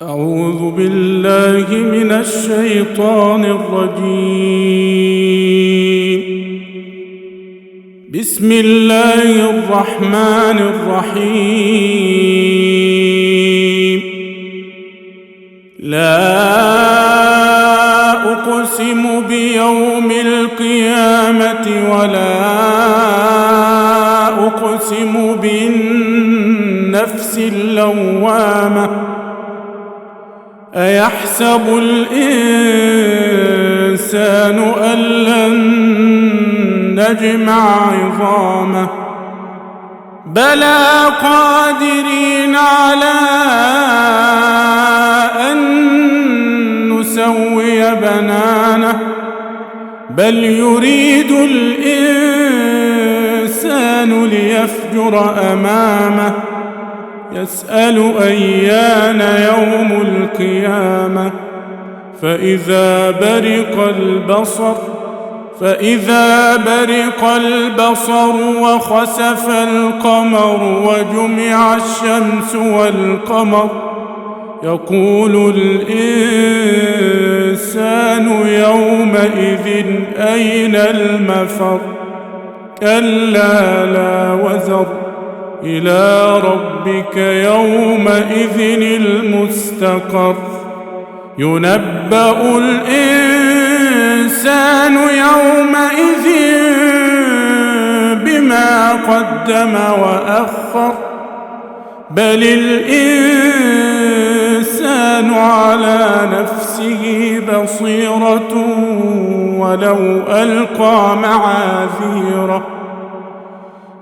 أعوذ بالله من الشيطان الرجيم. بسم الله الرحمن الرحيم. لا أقسم بيوم القيامة ولا أقسم بالنفس اللوامة. أيحسب الإنسان أن لن نجمع عظامه بلى قادرين على أن نسوي بنانه بل يريد الإنسان ليفجر أمامه يسأل أيان يوم القيامة فإذا برق البصر وخسف القمر وجمع الشمس والقمر يقول الإنسان يومئذ أين المفر كلا لا وزر إلى ربك يومئذ المستقر ينبأ الإنسان يومئذ بما قدم وأخر بل الإنسان على نفسه بصيرة ولو ألقى معاذيره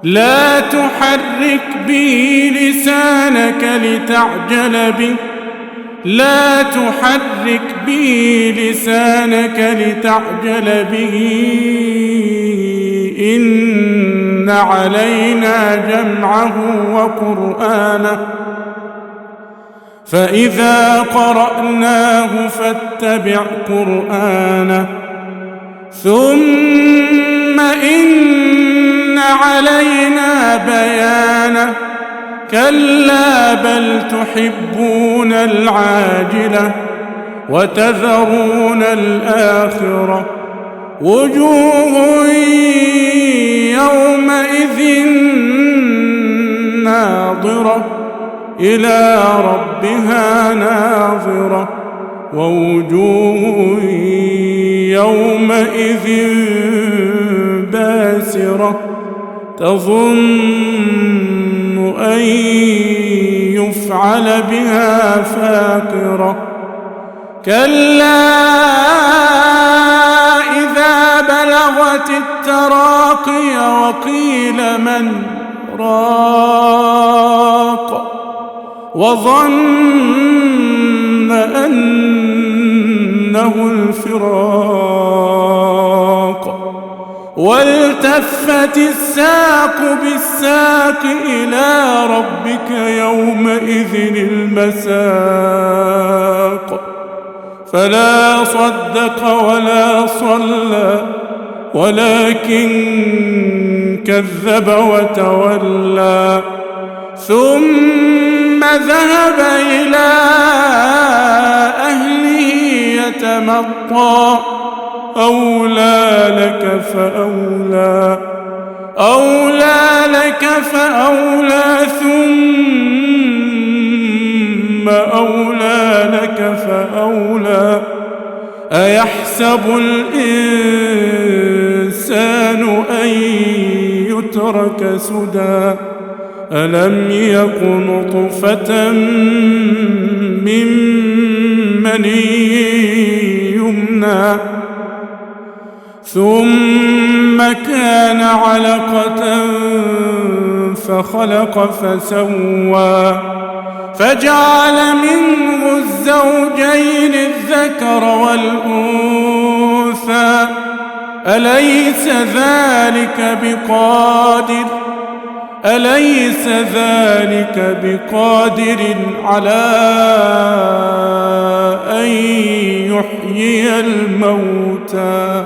لا تحرك به لسانك لتعجل به إن علينا جمعه وقرآنه فإذا قرأناه فاتبع قرآنه ثم إن علينا بيانه كلا بل تحبون العاجلة وتذرون الآخرة وجوه يومئذ ناظرة إلى ربها ناظرة ووجوه يومئذ باسرة تظن أن يفعل بها فاقرة كلا إذا بلغت التراقي وقيل من راق وظن أنه الفراق والتفت الساق بالساق إلى ربك يومئذ المساق فلا صدق ولا صلى ولكن كذب وتولى ثم ذهب إلى أهله يتمطى أولى لك فأولى ثم أولى لك فأولى أيحسب الإنسان أن يترك سدى ألم يك نطفة من مني يمنى ثم كان علقة فخلق فسوى فجعل منه الزوجين الذكر والأنثى أليس ذلك بقادر على أن يحيي الموتى